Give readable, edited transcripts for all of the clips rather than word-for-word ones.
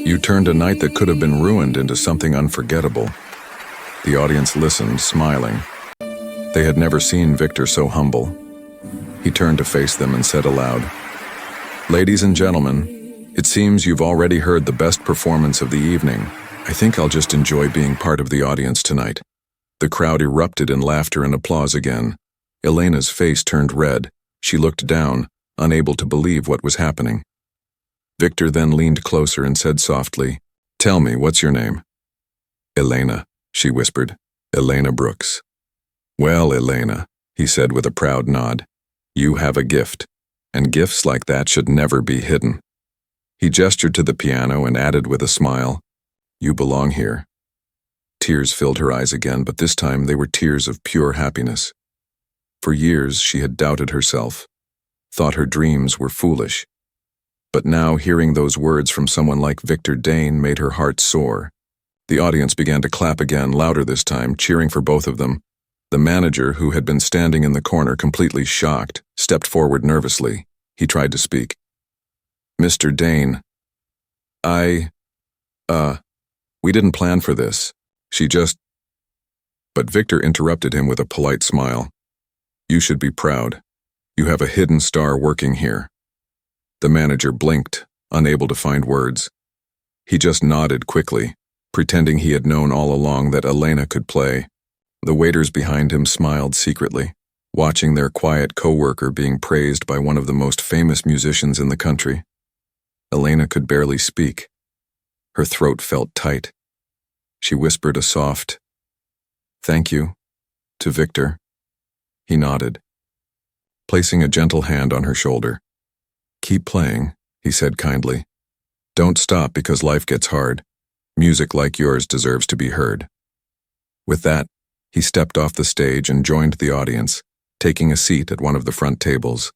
You turned a night that could have been ruined into something unforgettable. The audience listened, smiling. They had never seen Victor so humble. He turned to face them and said aloud, "Ladies and gentlemen, it seems you've already heard the best performance of the evening. I think I'll just enjoy being part of the audience tonight." The crowd erupted in laughter and applause again. Elena's face turned red. She looked down, unable to believe what was happening. Victor then leaned closer and said softly, "Tell me, what's your name?" "Elena," she whispered. "Elena Brooks." "Well, Elena," he said with a proud nod, "you have a gift, and gifts like that should never be hidden." He gestured to the piano and added with a smile, "You belong here." Tears filled her eyes again, but this time they were tears of pure happiness. For years she had doubted herself, thought her dreams were foolish. But now hearing those words from someone like Victor Dane made her heart soar. The audience began to clap again, louder this time, cheering for both of them. The manager, who had been standing in the corner completely shocked, stepped forward nervously. He tried to speak. "Mr. Dane, we didn't plan for this. She just—" But Victor interrupted him with a polite smile. "You should be proud. You have a hidden star working here." The manager blinked, unable to find words. He just nodded quickly, pretending he had known all along that Elena could play. The waiters behind him smiled secretly, watching their quiet co-worker being praised by one of the most famous musicians in the country. Elena could barely speak. Her throat felt tight. She whispered a soft, "Thank you," to Victor. He nodded, placing a gentle hand on her shoulder. "Keep playing," he said kindly. "Don't stop because life gets hard. Music like yours deserves to be heard." With that, he stepped off the stage and joined the audience, taking a seat at one of the front tables.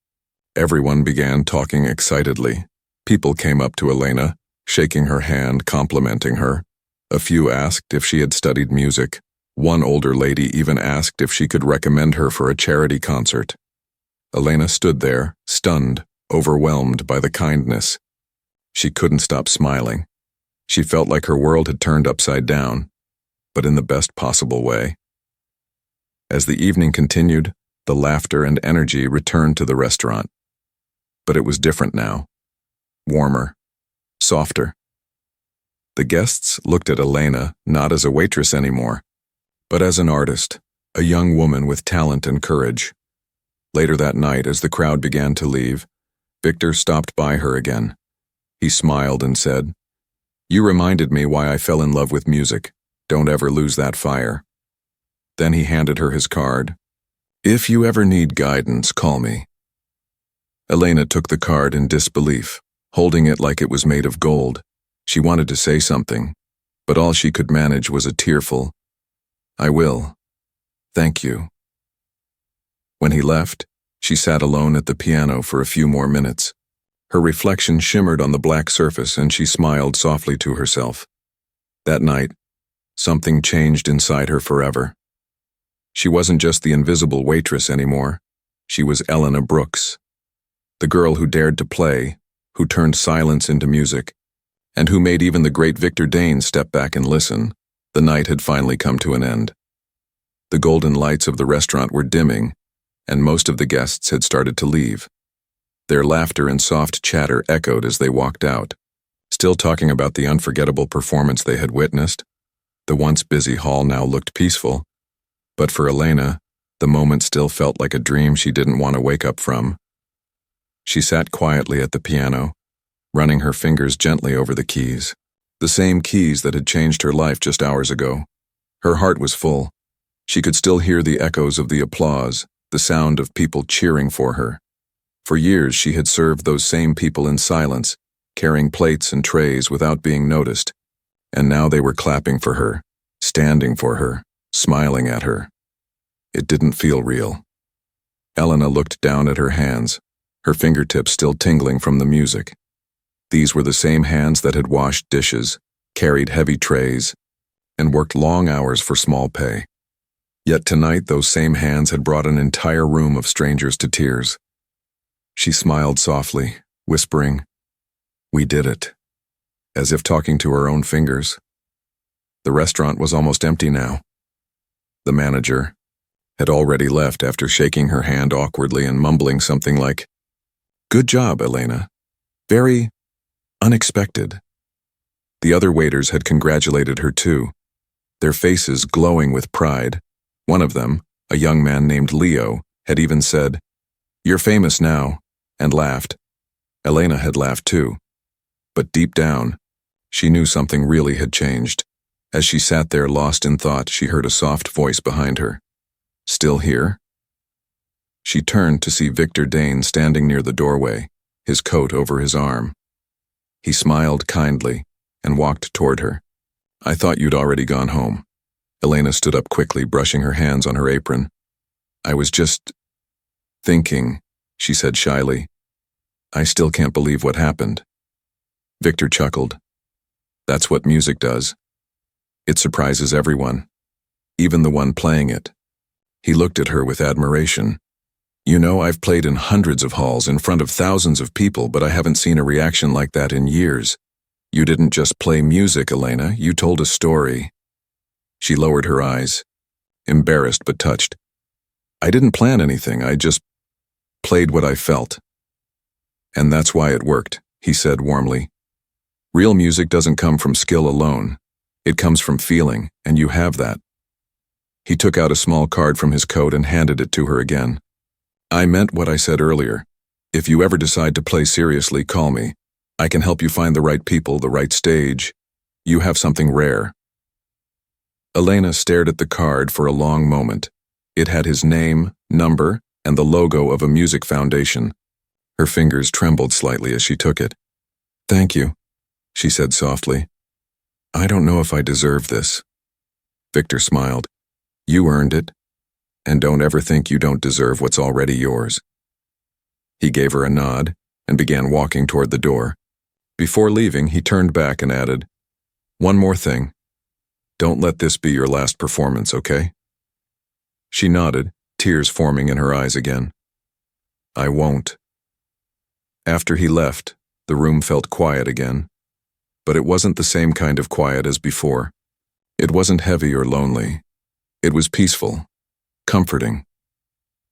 Everyone began talking excitedly. People came up to Elena, shaking her hand, complimenting her. A few asked if she had studied music. One older lady even asked if she could recommend her for a charity concert. Elena stood there, stunned, overwhelmed by the kindness. She couldn't stop smiling. She felt like her world had turned upside down, but in the best possible way. As the evening continued, the laughter and energy returned to the restaurant. But it was different now. Warmer, softer. The guests looked at Elena not as a waitress anymore, but as an artist, a young woman with talent and courage. Later that night, as the crowd began to leave, Victor stopped by her again. He smiled and said, "You reminded me why I fell in love with music. Don't ever lose that fire." Then he handed her his card. "If you ever need guidance, call me." Elena took the card in disbelief, holding it like it was made of gold. She wanted to say something, but all she could manage was a tearful, "I will. Thank you." When he left, she sat alone at the piano for a few more minutes. Her reflection shimmered on the black surface and she smiled softly to herself. That night, something changed inside her forever. She wasn't just the invisible waitress anymore. She was Elena Brooks, the girl who dared to play, who turned silence into music, and who made even the great Victor Dane step back and listen. The night had finally come to an end. The golden lights of the restaurant were dimming, and most of the guests had started to leave. Their laughter and soft chatter echoed as they walked out, still talking about the unforgettable performance they had witnessed. The once busy hall now looked peaceful, but for Elena, the moment still felt like a dream she didn't want to wake up from. She sat quietly at the piano, running her fingers gently over the keys, the same keys that had changed her life just hours ago. Her heart was full. She could still hear the echoes of the applause, the sound of people cheering for her. For years she had served those same people in silence, carrying plates and trays without being noticed, and now they were clapping for her, standing for her, smiling at her. It didn't feel real. Elena looked down at her hands, her fingertips still tingling from the music. These were the same hands that had washed dishes, carried heavy trays, and worked long hours for small pay. Yet tonight those same hands had brought an entire room of strangers to tears. She smiled softly, whispering, "We did it." as if talking to her own fingers. The restaurant was almost empty now. The manager had already left after shaking her hand awkwardly and mumbling something like, "Good job, Elena. Very unexpected." The other waiters had congratulated her too, their faces glowing with pride. One of them, a young man named Leo, had even said, "You're famous now," and laughed. Elena had laughed too. But deep down, she knew something really had changed. As she sat there lost in thought, she heard a soft voice behind her. "Still here?" She turned to see Victor Dane standing near the doorway, his coat over his arm. He smiled kindly and walked toward her. "I thought you'd already gone home." Elena stood up quickly, brushing her hands on her apron. "I was just thinking," she said shyly. "I still can't believe what happened." Victor chuckled. "That's what music does. It surprises everyone, even the one playing it." He looked at her with admiration. "You know, I've played in hundreds of halls in front of thousands of people, but I haven't seen a reaction like that in years. You didn't just play music, Elena, you told a story." She lowered her eyes, embarrassed but touched. "I didn't plan anything, I just played what I felt." "And that's why it worked," he said warmly. "Real music doesn't come from skill alone. It comes from feeling, and you have that." He took out a small card from his coat and handed it to her again. "I meant what I said earlier. If you ever decide to play seriously, call me. I can help you find the right people, the right stage. You have something rare." Elena stared at the card for a long moment. It had his name, number, and the logo of a music foundation. Her fingers trembled slightly as she took it. "Thank you," she said softly. "I don't know if I deserve this." Victor smiled. "You earned it, and don't ever think you don't deserve what's already yours." He gave her a nod and began walking toward the door. Before leaving, he turned back and added, "One more thing. Don't let this be your last performance, okay?" She nodded, tears forming in her eyes again. "I won't." After he left, the room felt quiet again. But it wasn't the same kind of quiet as before. It wasn't heavy or lonely. It was peaceful, comforting.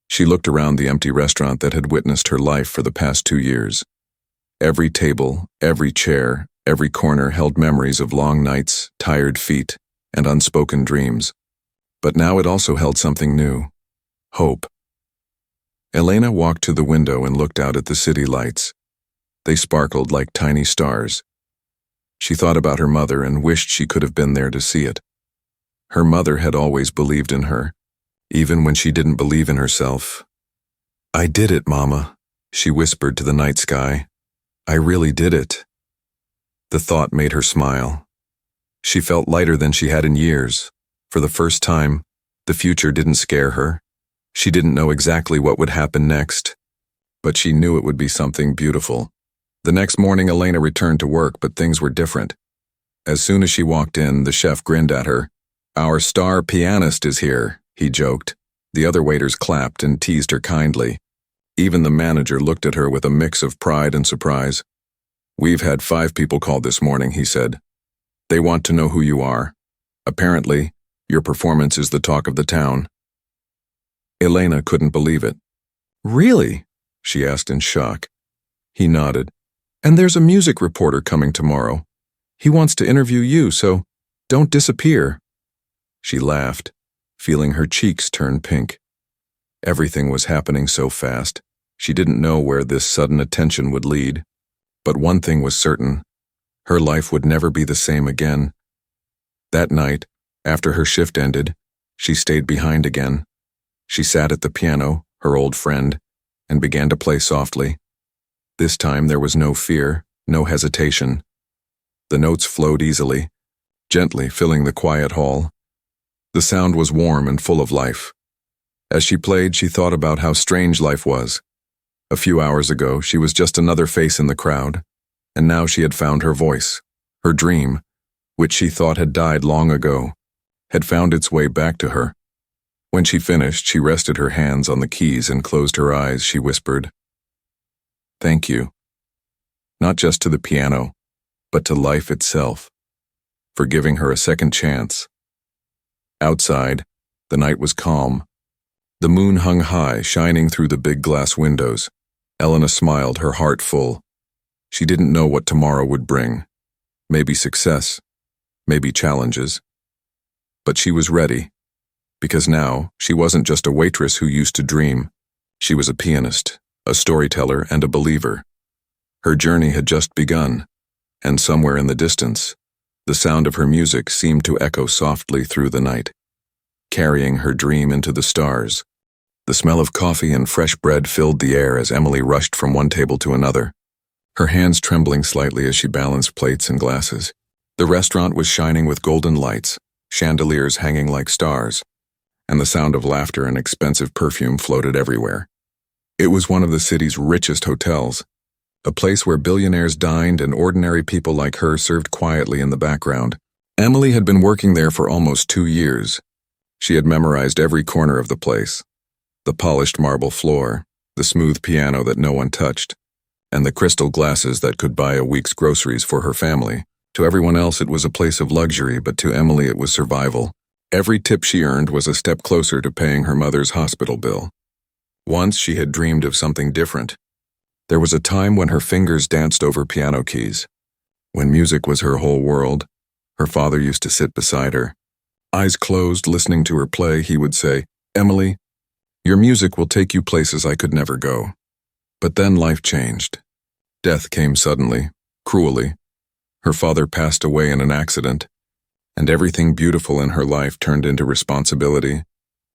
She looked around the empty restaurant that had witnessed her life for the past 2 years. Every table, every chair, every corner held memories of long nights, tired feet, and unspoken dreams. But now it also held something new: hope. Elena walked to the window and looked out at the city lights. They sparkled like tiny stars. She thought about her mother and wished she could have been there to see it. Her mother had always believed in her, even when she didn't believe in herself. "I did it, Mama," she whispered to the night sky. "I really did it." The thought made her smile. She felt lighter than she had in years. For the first time, the future didn't scare her. She didn't know exactly what would happen next, but she knew it would be something beautiful. The next morning, Elena returned to work, but things were different. As soon as she walked in, the chef grinned at her. "Our star pianist is here," he joked. The other waiters clapped and teased her kindly. Even the manager looked at her with a mix of pride and surprise. "We've had 5 people call this morning," he said. "They want to know who you are. Apparently, your performance is the talk of the town." Elena couldn't believe it. "Really?" she asked in shock. He nodded. "And there's a music reporter coming tomorrow. He wants to interview you, so don't disappear." She laughed, feeling her cheeks turn pink. Everything was happening so fast. She didn't know where this sudden attention would lead. But one thing was certain: her life would never be the same again. That night, after her shift ended, she stayed behind again. She sat at the piano, her old friend, and began to play softly. This time there was no fear, no hesitation. The notes flowed easily, gently filling the quiet hall. The sound was warm and full of life. As she played, she thought about how strange life was. A few hours ago, she was just another face in the crowd, and now she had found her voice. Her dream, which she thought had died long ago, had found its way back to her. When she finished, she rested her hands on the keys and closed her eyes. She whispered, "Thank you." Not just to the piano, but to life itself, for giving her a second chance. Outside, the night was calm. The moon hung high, shining through the big glass windows. Elena smiled, her heart full. She didn't know what tomorrow would bring. Maybe success, maybe challenges. But she was ready, because now she wasn't just a waitress who used to dream. She was a pianist, a storyteller, and a believer. Her journey had just begun, and somewhere in the distance, the sound of her music seemed to echo softly through the night, carrying her dream into the stars. The smell of coffee and fresh bread filled the air as Emily rushed from one table to another, her hands trembling slightly as she balanced plates and glasses. The restaurant was shining with golden lights, chandeliers hanging like stars, and the sound of laughter and expensive perfume floated everywhere. It was one of the city's richest hotels, a place where billionaires dined and ordinary people like her served quietly in the background. Emily had been working there for almost 2 years. She had memorized every corner of the place, the polished marble floor, the smooth piano that no one touched, and the crystal glasses that could buy a week's groceries for her family. To everyone else it was a place of luxury, but to Emily it was survival. Every tip she earned was a step closer to paying her mother's hospital bill. Once she had dreamed of something different. There was a time when her fingers danced over piano keys. When music was her whole world, her father used to sit beside her. Eyes closed, listening to her play, he would say, "Emily, your music will take you places I could never go." But then life changed. Death came suddenly, cruelly. Her father passed away in an accident, and everything beautiful in her life turned into responsibility.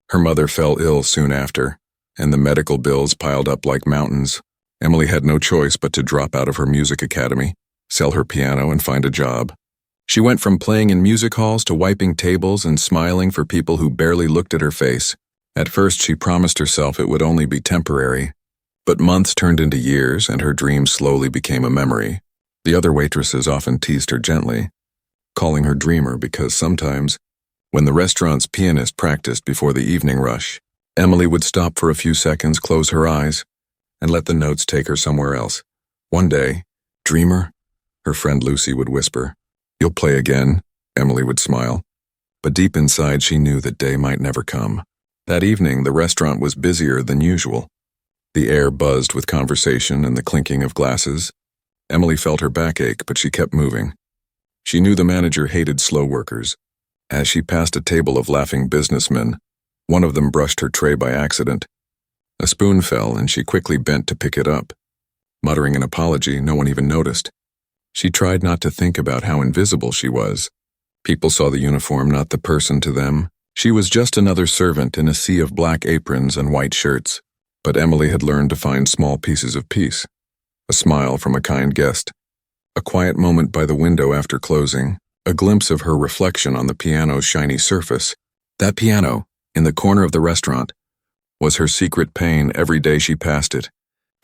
Her mother fell ill soon after, and the medical bills piled up like mountains. Emily had no choice but to drop out of her music academy, sell her piano, and find a job. She went from playing in music halls to wiping tables and smiling for people who barely looked at her face. At first, she promised herself it would only be temporary, but months turned into years, and her dream slowly became a memory. The other waitresses often teased her gently, calling her dreamer, because sometimes, when the restaurant's pianist practiced before the evening rush, Emily would stop for a few seconds, close her eyes, and let the notes take her somewhere else. One day, "Dreamer," her friend Lucy would whisper. "You'll play again," Emily would smile. But deep inside she knew that day might never come. That evening, the restaurant was busier than usual. The air buzzed with conversation and the clinking of glasses. Emily felt her back ache, but she kept moving. She knew the manager hated slow workers. As she passed a table of laughing businessmen, one of them brushed her tray by accident. A spoon fell, and she quickly bent to pick it up. Muttering an apology, no one even noticed. She tried not to think about how invisible she was. People saw the uniform, not the person to them. She was just another servant in a sea of black aprons and white shirts. But Emily had learned to find small pieces of peace. A smile from a kind guest. A quiet moment by the window after closing. A glimpse of her reflection on the piano's shiny surface. That piano, in the corner of the restaurant, was her secret pain every day she passed it,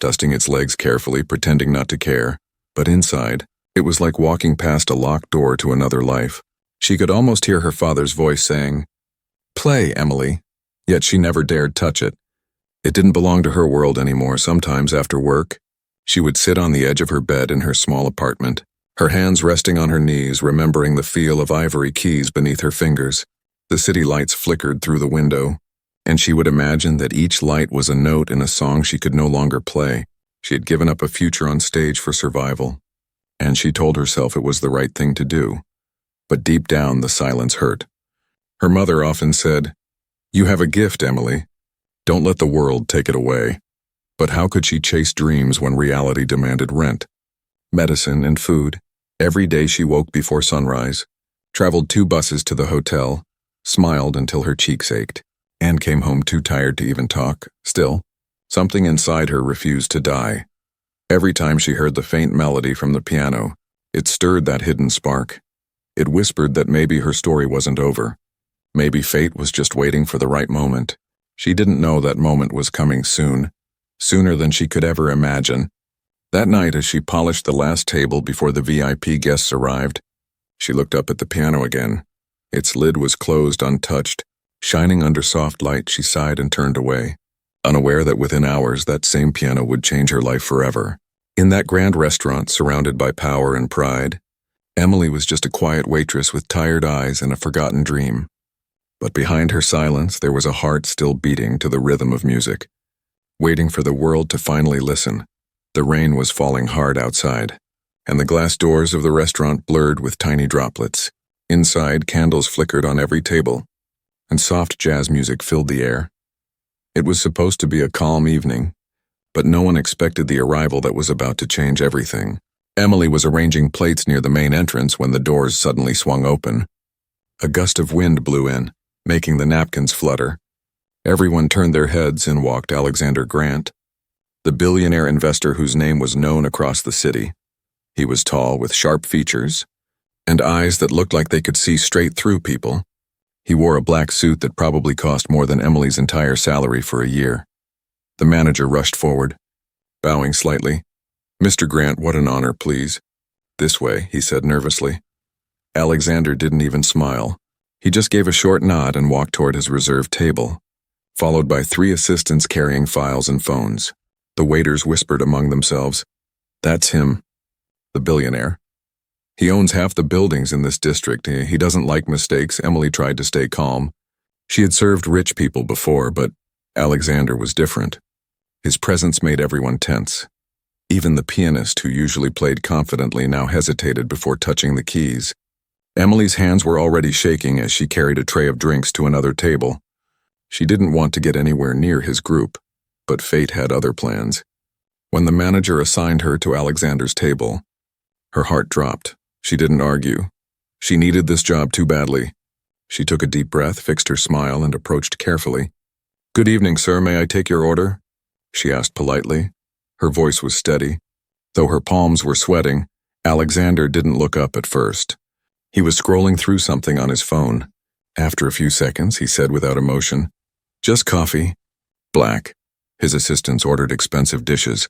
dusting its legs carefully, pretending not to care. But inside, it was like walking past a locked door to another life. She could almost hear her father's voice saying, "Play, Emily," yet she never dared touch it. It didn't belong to her world anymore. Sometimes after work, she would sit on the edge of her bed in her small apartment, her hands resting on her knees, remembering the feel of ivory keys beneath her fingers. The city lights flickered through the window, and she would imagine that each light was a note in a song she could no longer play. She had given up a future on stage for survival, and she told herself it was the right thing to do. But deep down, the silence hurt. Her mother often said, "You have a gift, Emily. Don't let the world take it away." But how could she chase dreams when reality demanded rent, medicine, and food? Every day she woke before sunrise, traveled 2 buses to the hotel, smiled until her cheeks ached, and came home too tired to even talk. Still, something inside her refused to die. Every time she heard the faint melody from the piano, it stirred that hidden spark. It whispered that maybe her story wasn't over. Maybe fate was just waiting for the right moment. She didn't know that moment was coming soon, sooner than she could ever imagine. That night, as she polished the last table before the VIP guests arrived, she looked up at the piano again. Its lid was closed, untouched. Shining under soft light, she sighed and turned away, unaware that within hours that same piano would change her life forever. In that grand restaurant, surrounded by power and pride, Emily was just a quiet waitress with tired eyes and a forgotten dream. But behind her silence, there was a heart still beating to the rhythm of music, waiting for the world to finally listen. The rain was falling hard outside, and the glass doors of the restaurant blurred with tiny droplets. Inside, candles flickered on every table, and soft jazz music filled the air. It was supposed to be a calm evening, but no one expected the arrival that was about to change everything. Emily was arranging plates near the main entrance when the doors suddenly swung open. A gust of wind blew in, making the napkins flutter. Everyone turned their heads and walked Alexander Grant, the billionaire investor whose name was known across the city. He was tall with sharp features and eyes that looked like they could see straight through people. He wore a black suit that probably cost more than Emily's entire salary for a year. The manager rushed forward, bowing slightly. "Mr. Grant, what an honor, please." "This way," he said nervously. Alexander didn't even smile. He just gave a short nod and walked toward his reserved table, followed by 3 assistants carrying files and phones. The waiters whispered among themselves, "That's him, the billionaire. He owns half the buildings in this district. He doesn't like mistakes." Emily tried to stay calm. She had served rich people before, but Alexander was different. His presence made everyone tense. Even the pianist, who usually played confidently, now hesitated before touching the keys. Emily's hands were already shaking as she carried a tray of drinks to another table. She didn't want to get anywhere near his group, but fate had other plans. When the manager assigned her to Alexander's table, her heart dropped. She didn't argue. She needed this job too badly. She took a deep breath, fixed her smile, and approached carefully. "Good evening, sir. May I take your order?" she asked politely. Her voice was steady. Though her palms were sweating, Alexander didn't look up at first. He was scrolling through something on his phone. After a few seconds, he said without emotion, "Just coffee. Black." His assistants ordered expensive dishes,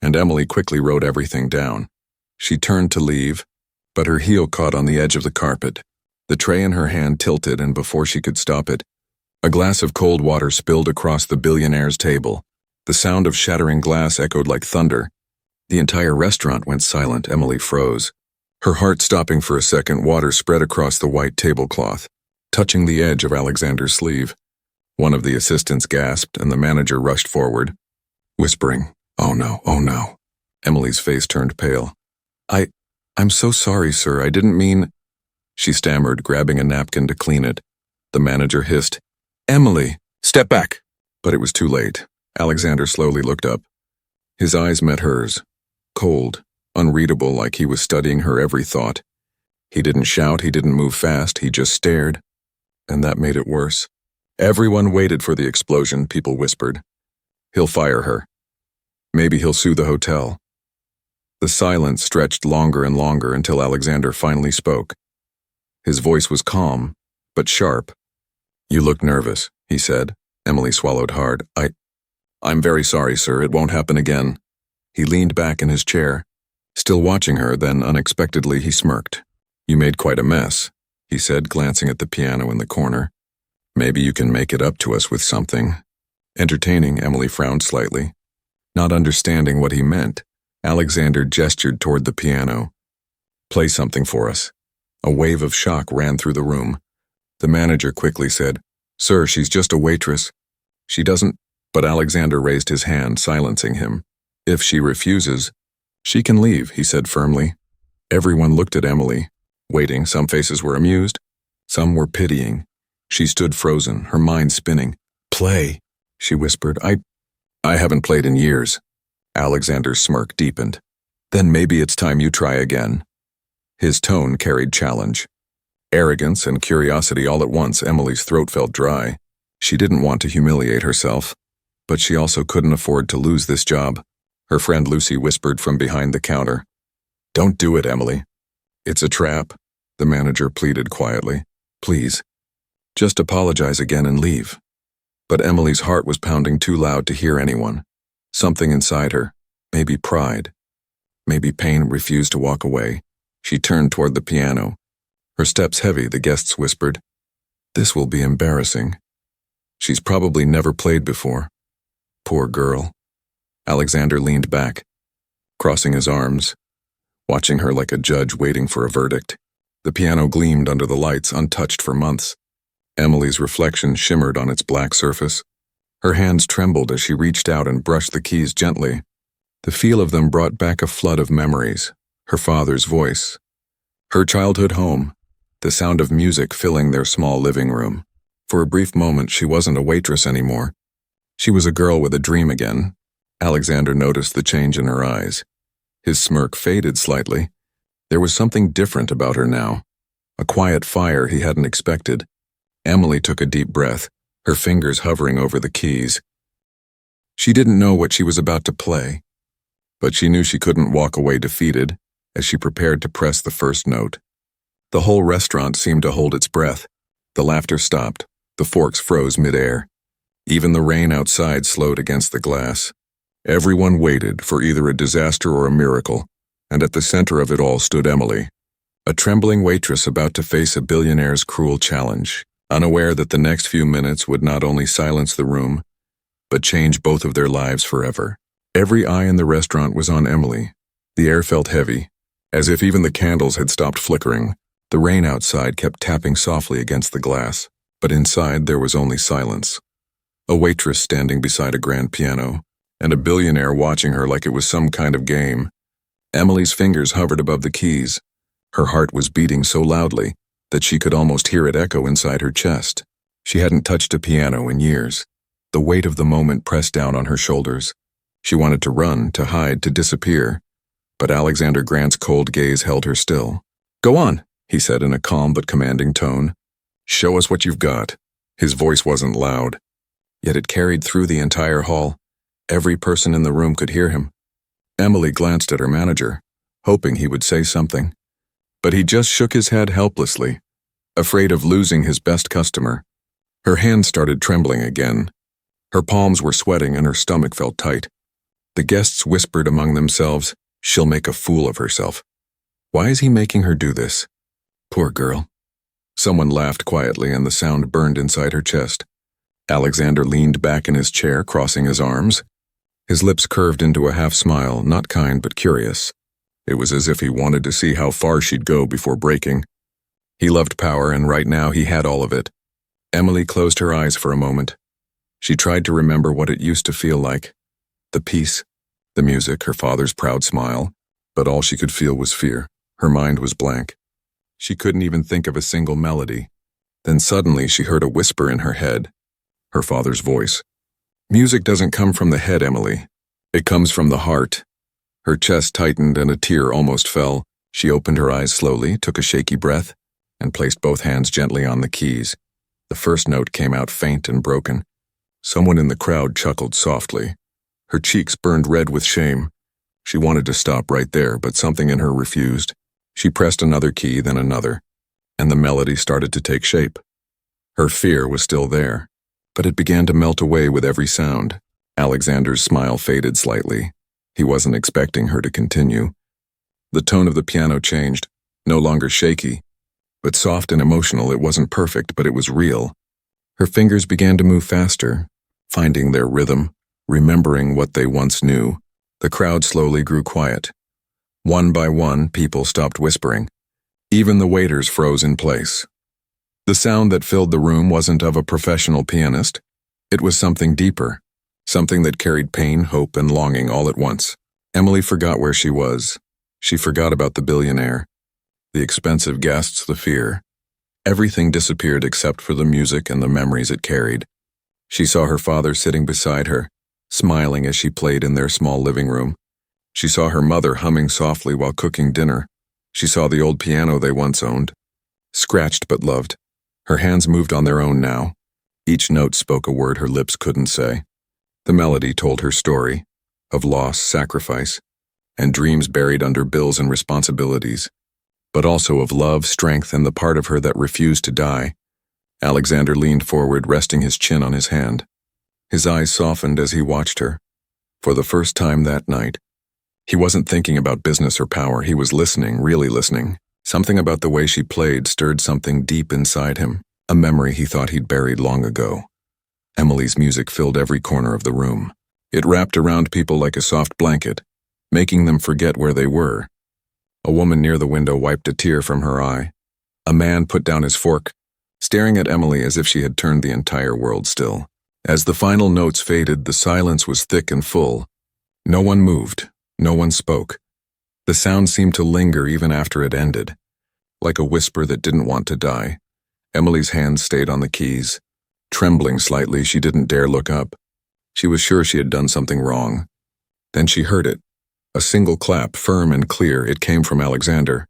and Emily quickly wrote everything down. She turned to leave, but her heel caught on the edge of the carpet. The tray in her hand tilted, and before she could stop it, a glass of cold water spilled across the billionaire's table. The sound of shattering glass echoed like thunder. The entire restaurant went silent. Emily froze. Her heart stopping for a second, water spread across the white tablecloth, touching the edge of Alexander's sleeve. One of the assistants gasped, and the manager rushed forward, whispering, "Oh no, oh no." Emily's face turned pale. I'm so sorry, sir. I didn't mean—" she stammered, grabbing a napkin to clean it. The manager hissed, "Emily, step back!" But it was too late. Alexander slowly looked up. His eyes met hers, cold, unreadable, like he was studying her every thought. He didn't shout, he didn't move fast, he just stared. And that made it worse. Everyone waited for the explosion, people whispered. "He'll fire her. Maybe he'll sue the hotel." The silence stretched longer and longer until Alexander finally spoke. His voice was calm, but sharp. "You look nervous," he said. Emily swallowed hard. I'm very sorry, sir. It won't happen again." He leaned back in his chair, still watching her, then unexpectedly he smirked. "You made quite a mess," he said, glancing at the piano in the corner. "Maybe you can make it up to us with something." Entertaining, Emily frowned slightly. Not understanding what he meant, Alexander gestured toward the piano. "Play something for us." A wave of shock ran through the room. The manager quickly said, "Sir, she's just a waitress. She doesn't—" But Alexander raised his hand, silencing him. "If she refuses, she can leave," he said firmly. Everyone looked at Emily, waiting. Some faces were amused, some were pitying. She stood frozen, her mind spinning. "Play," she whispered. I haven't played in years." Alexander's smirk deepened. "Then maybe it's time you try again." His tone carried challenge. Arrogance and curiosity all at once. Emily's throat felt dry. She didn't want to humiliate herself, but she also couldn't afford to lose this job. Her friend Lucy whispered from behind the counter, "Don't do it, Emily. It's a trap," the manager pleaded quietly. "Please, just apologize again and leave." But Emily's heart was pounding too loud to hear anyone. Something inside her, maybe pride, maybe pain, refused to walk away. She turned toward the piano. Her steps heavy, the guests whispered, "This will be embarrassing. She's probably never played before. Poor girl." Alexander leaned back, crossing his arms. watching her like a judge waiting for a verdict. The piano gleamed under the lights, untouched for months. Emily's reflection shimmered on its black surface. Her hands trembled as she reached out and brushed the keys gently. The feel of them brought back a flood of memories. Her father's voice, her childhood home, the sound of music filling their small living room. For a brief moment, she wasn't a waitress anymore. She was a girl with a dream again. Alexander noticed the change in her eyes. His smirk faded slightly. There was something different about her now, a quiet fire he hadn't expected. Emily took a deep breath, her fingers hovering over the keys. She didn't know what she was about to play, but she knew she couldn't walk away defeated as she prepared to press the first note. The whole restaurant seemed to hold its breath. The laughter stopped, the forks froze midair. Even the rain outside slowed against the glass. Everyone waited for either a disaster or a miracle, and at the center of it all stood Emily, a trembling waitress about to face a billionaire's cruel challenge, unaware that the next few minutes would not only silence the room, but change both of their lives forever. Every eye in the restaurant was on Emily. The air felt heavy, as if even the candles had stopped flickering. The rain outside kept tapping softly against the glass, but inside there was only silence. A waitress standing beside a grand piano, and a billionaire watching her like it was some kind of game. Emily's fingers hovered above the keys. Her heart was beating so loudly that she could almost hear it echo inside her chest. She hadn't touched a piano in years. The weight of the moment pressed down on her shoulders. She wanted to run, to hide, to disappear, but Alexander Grant's cold gaze held her still. "Go on," he said in a calm but commanding tone. "Show us what you've got." His voice wasn't loud, yet it carried through the entire hall. Every person in the room could hear him. Emily glanced at her manager, hoping he would say something, but he just shook his head helplessly, afraid of losing his best customer. Her hands started trembling again. Her palms were sweating and her stomach felt tight. The guests whispered among themselves, "She'll make a fool of herself. Why is he making her do this? Poor girl." Someone laughed quietly and the sound burned inside her chest. Alexander leaned back in his chair, crossing his arms. His lips curved into a half smile, not kind but curious. It was as if he wanted to see how far she'd go before breaking. He loved power, and right now he had all of it. Emily closed her eyes for a moment. She tried to remember what it used to feel like. The peace, the music, her father's proud smile, but all she could feel was fear. Her mind was blank. She couldn't even think of a single melody. Then suddenly she heard a whisper in her head, her father's voice. "Music doesn't come from the head, Emily. It comes from the heart." Her chest tightened and a tear almost fell. She opened her eyes slowly, took a shaky breath, and placed both hands gently on the keys. The first note came out faint and broken. Someone in the crowd chuckled softly. Her cheeks burned red with shame. She wanted to stop right there, but something in her refused. She pressed another key, then another, and the melody started to take shape. Her fear was still there, but it began to melt away with every sound. Alexander's smile faded slightly. He wasn't expecting her to continue. The tone of the piano changed, no longer shaky, but soft and emotional. It wasn't perfect, but it was real. Her fingers began to move faster, finding their rhythm, remembering what they once knew. The crowd slowly grew quiet. One by one, people stopped whispering. Even the waiters froze in place. The sound that filled the room wasn't of a professional pianist. It was something deeper, something that carried pain, hope, and longing all at once. Emily forgot where she was. She forgot about the billionaire, the expensive guests, the fear. Everything disappeared except for the music and the memories it carried. She saw her father sitting beside her, smiling as she played in their small living room. She saw her mother humming softly while cooking dinner. She saw the old piano they once owned, scratched but loved. Her hands moved on their own now. Each note spoke a word her lips couldn't say. The melody told her story, of loss, sacrifice, and dreams buried under bills and responsibilities, but also of love, strength, and the part of her that refused to die. Alexander leaned forward, resting his chin on his hand. His eyes softened as he watched her. For the first time that night, he wasn't thinking about business or power. He was listening, really listening. Something about the way she played stirred something deep inside him, a memory he thought he'd buried long ago. Emily's music filled every corner of the room. It wrapped around people like a soft blanket, making them forget where they were. A woman near the window wiped a tear from her eye. A man put down his fork, staring at Emily as if she had turned the entire world still. As the final notes faded, the silence was thick and full. No one moved. No one spoke. The sound seemed to linger even after it ended, like a whisper that didn't want to die. Emily's hands stayed on the keys. Trembling slightly, she didn't dare look up. She was sure she had done something wrong. Then she heard it. A single clap, firm and clear. It came from Alexander.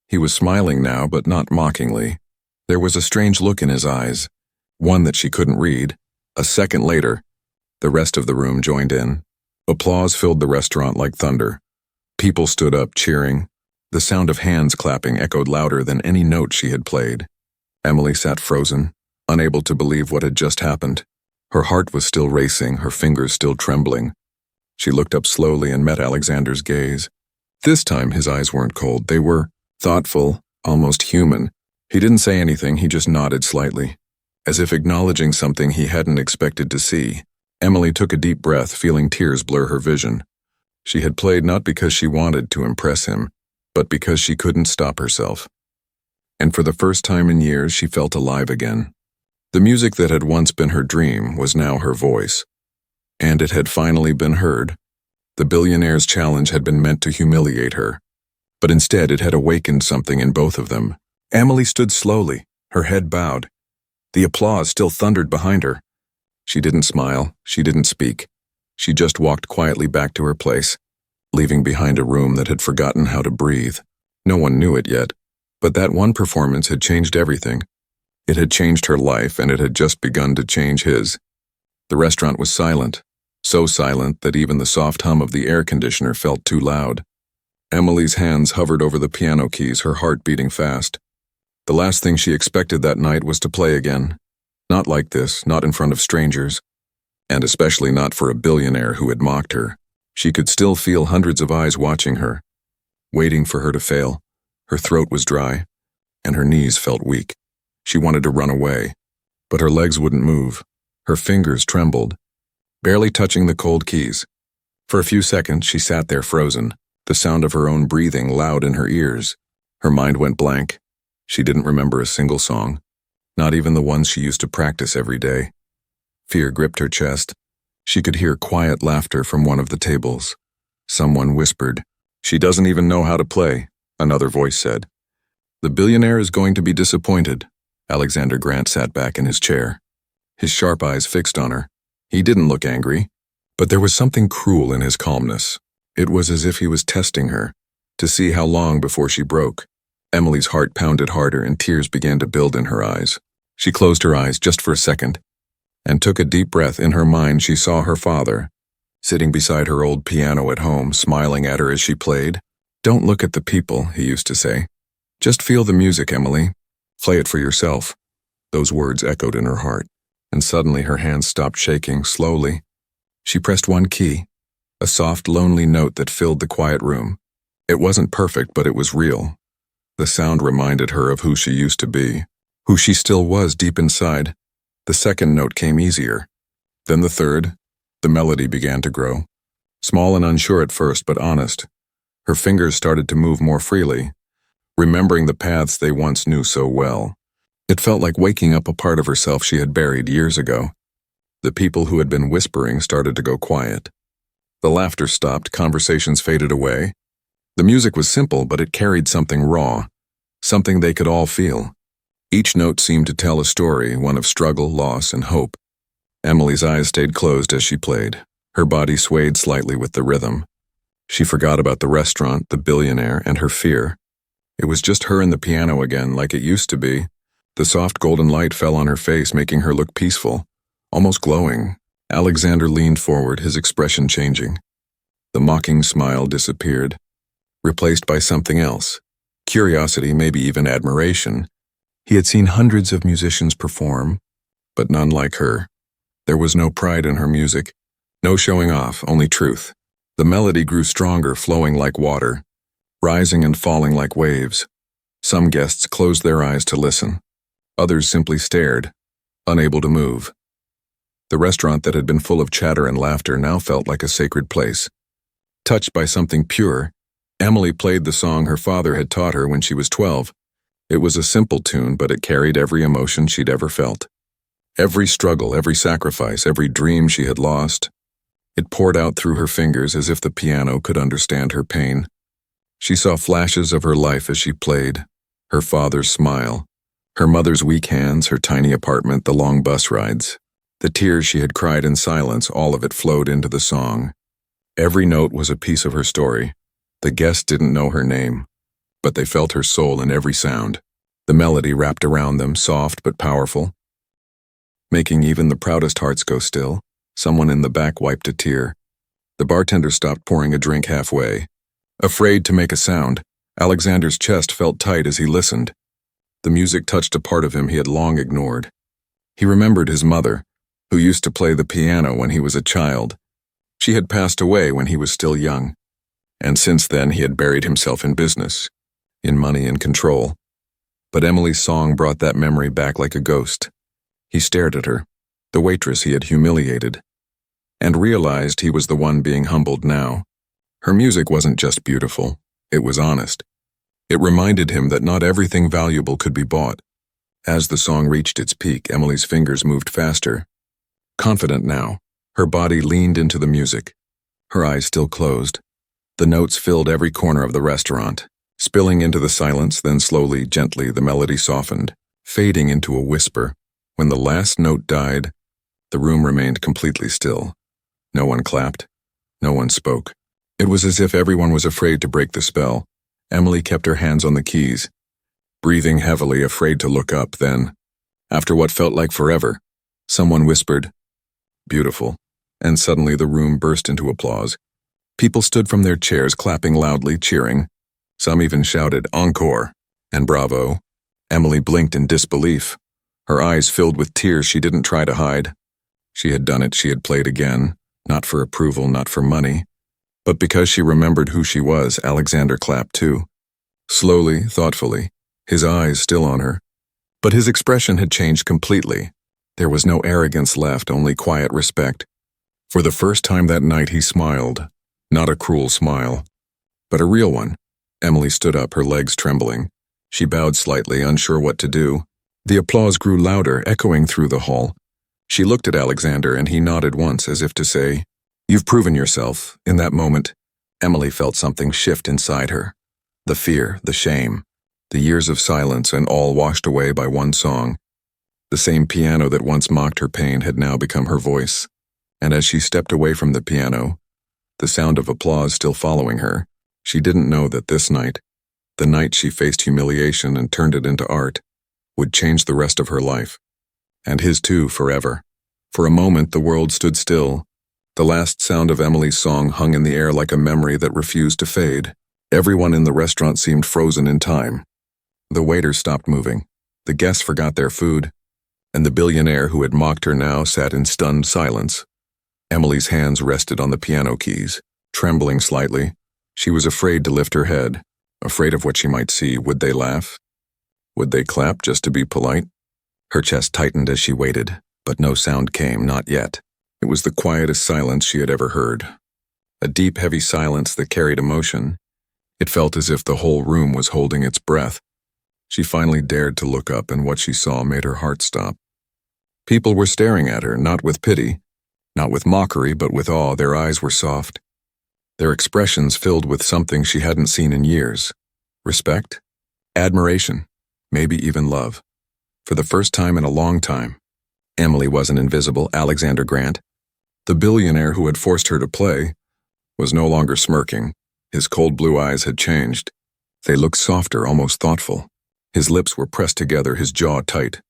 He was smiling now, but not mockingly. There was a strange look in his eyes, one that she couldn't read. A second later, the rest of the room joined in. Applause filled the restaurant like thunder. People stood up, cheering. The sound of hands clapping echoed louder than any note she had played. Emily sat frozen, unable to believe what had just happened. Her heart was still racing, her fingers still trembling. She looked up slowly and met Alexander's gaze. This time his eyes weren't cold. They were thoughtful, almost human. He didn't say anything, he just nodded slightly, as if acknowledging something he hadn't expected to see. Emily took a deep breath, feeling tears blur her vision. She had played not because she wanted to impress him, but because she couldn't stop herself. And for the first time in years, she felt alive again. The music that had once been her dream was now her voice. And it had finally been heard. The Billionaire's challenge had been meant to humiliate her, but instead it had awakened something in both of them. Emily stood slowly, her head bowed. The applause still thundered behind her. She didn't smile, she didn't speak. She just walked quietly back to her place, leaving behind a room that had forgotten how to breathe. No one knew it yet, but that one performance had changed everything. It had changed her life, and it had just begun to change his. The restaurant was silent, so silent that even the soft hum of the air conditioner felt too loud. Emily's hands hovered over the piano keys, her heart beating fast. The last thing she expected that night was to play again. Not like this, not in front of strangers, and especially not for a billionaire who had mocked her. She could still feel hundreds of eyes watching her, waiting for her to fail. Her throat was dry, and her knees felt weak. She wanted to run away, but her legs wouldn't move. Her fingers trembled, barely touching the cold keys. For a few seconds, she sat there frozen, the sound of her own breathing loud in her ears. Her mind went blank. She didn't remember a single song, not even the ones she used to practice every day. Fear gripped her chest. She could hear quiet laughter from one of the tables. Someone whispered, "She doesn't even know how to play," another voice said. "The billionaire is going to be disappointed." Alexander Grant sat back in his chair, his sharp eyes fixed on her. He didn't look angry, but there was something cruel in his calmness. It was as if he was testing her, to see how long before she broke. Emily's heart pounded harder and tears began to build in her eyes. She closed her eyes just for a second and took a deep breath. In her mind, she saw her father, sitting beside her old piano at home, smiling at her as she played. "Don't look at the people," he used to say. "Just feel the music, Emily. Play it for yourself." Those words echoed in her heart, and suddenly her hands stopped shaking. Slowly, she pressed one key, a soft, lonely note that filled the quiet room. It wasn't perfect, but it was real. The sound reminded her of who she used to be, who she still was deep inside. The second note came easier. Then the third. The melody began to grow. Small and unsure at first, but honest. Her fingers started to move more freely, remembering the paths they once knew so well. It felt like waking up a part of herself she had buried years ago. The people who had been whispering started to go quiet. The laughter stopped, conversations faded away. The music was simple, but it carried something raw, something they could all feel. Each note seemed to tell a story, one of struggle, loss, and hope. Emily's eyes stayed closed as she played. Her body swayed slightly with the rhythm. She forgot about the restaurant, the billionaire, and her fear. It was just her and the piano again, like it used to be. The soft golden light fell on her face, making her look peaceful, almost glowing. Alexander leaned forward, his expression changing. The mocking smile disappeared, replaced by something else. Curiosity, maybe even admiration. He had seen hundreds of musicians perform, but none like her. There was no pride in her music, no showing off, only truth. The melody grew stronger, flowing like water, rising and falling like waves. Some guests closed their eyes to listen. Others simply stared, unable to move. The restaurant that had been full of chatter and laughter now felt like a sacred place, touched by something pure, Emily played the song her father had taught her when she was 12. It was a simple tune, but it carried every emotion she'd ever felt. Every struggle, every sacrifice, every dream she had lost. It poured out through her fingers as if the piano could understand her pain. She saw flashes of her life as she played, her father's smile, her mother's weak hands, her tiny apartment, the long bus rides. The tears she had cried in silence, all of it flowed into the song. Every note was a piece of her story. The guests didn't know her name, but they felt her soul in every sound. The melody wrapped around them, soft but powerful, making even the proudest hearts go still. Someone in the back wiped a tear. The bartender stopped pouring a drink halfway. Afraid to make a sound, Alexander's chest felt tight as he listened. The music touched a part of him he had long ignored. He remembered his mother, who used to play the piano when he was a child. She had passed away when he was still young, and since then he had buried himself in business, in money and control. But Emily's song brought that memory back like a ghost. He stared at her, the waitress he had humiliated, and realized he was the one being humbled now. Her music wasn't just beautiful, it was honest. It reminded him that not everything valuable could be bought. As the song reached its peak, Emily's fingers moved faster. Confident now, her body leaned into the music, her eyes still closed. The notes filled every corner of the restaurant, spilling into the silence, then slowly, gently, the melody softened, fading into a whisper. When the last note died, the room remained completely still. No one clapped. No one spoke. It was as if everyone was afraid to break the spell. Emily kept her hands on the keys, breathing heavily, afraid to look up. Then, after what felt like forever, someone whispered, "Beautiful," and suddenly the room burst into applause. People stood from their chairs, clapping loudly, cheering. Some even shouted, "Encore!" and "Bravo!" Emily blinked in disbelief. Her eyes filled with tears she didn't try to hide. She had done it, she had played again, not for approval, not for money. But because she remembered who she was, Alexander clapped too. Slowly, thoughtfully, his eyes still on her. But his expression had changed completely. There was no arrogance left, only quiet respect. For the first time that night he smiled, not a cruel smile, but a real one. Emily stood up, her legs trembling. She bowed slightly, unsure what to do. The applause grew louder, echoing through the hall. She looked at Alexander and he nodded once as if to say, "You've proven yourself." In that moment, Emily felt something shift inside her. The fear, the shame, the years of silence, and all washed away by one song. The same piano that once mocked her pain had now become her voice. And as she stepped away from the piano, the sound of applause still following her, she didn't know that this night, the night she faced humiliation and turned it into art, would change the rest of her life. And his too, forever. For a moment the world stood still. The last sound of Emily's song hung in the air like a memory that refused to fade. Everyone in the restaurant seemed frozen in time. The waiter stopped moving. The guests forgot their food. And the billionaire who had mocked her now sat in stunned silence. Emily's hands rested on the piano keys, trembling slightly. She was afraid to lift her head, afraid of what she might see. Would they laugh? Would they clap just to be polite? Her chest tightened as she waited, but no sound came, not yet. It was the quietest silence she had ever heard. A deep, heavy silence that carried emotion. It felt as if the whole room was holding its breath. She finally dared to look up, and what she saw made her heart stop. People were staring at her, not with pity, not with mockery, but with awe. Their eyes were soft, their expressions filled with something she hadn't seen in years. Respect, admiration, maybe even love. For the first time in a long time, Emily wasn't invisible. Alexander Grant, the billionaire who had forced her to play, was no longer smirking. His cold blue eyes had changed. They looked softer, almost thoughtful. His lips were pressed together, his jaw tight.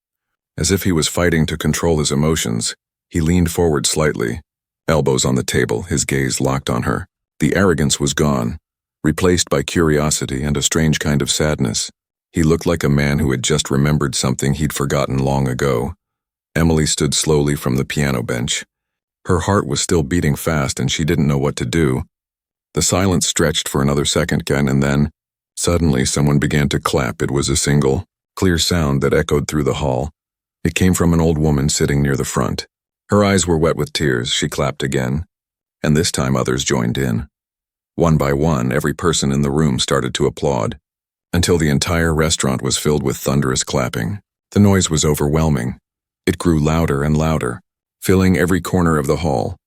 As if he was fighting to control his emotions, he leaned forward slightly, elbows on the table, his gaze locked on her. The arrogance was gone, replaced by curiosity and a strange kind of sadness. He looked like a man who had just remembered something he'd forgotten long ago. Emily stood slowly from the piano bench. Her heart was still beating fast and she didn't know what to do. The silence stretched for another second again, and then, suddenly someone began to clap. It was a single, clear sound that echoed through the hall. It came from an old woman sitting near the front. Her eyes were wet with tears. She clapped again, and this time others joined in. One by one, every person in the room started to applaud, until the entire restaurant was filled with thunderous clapping. The noise was overwhelming. It grew louder and louder, filling every corner of the hall.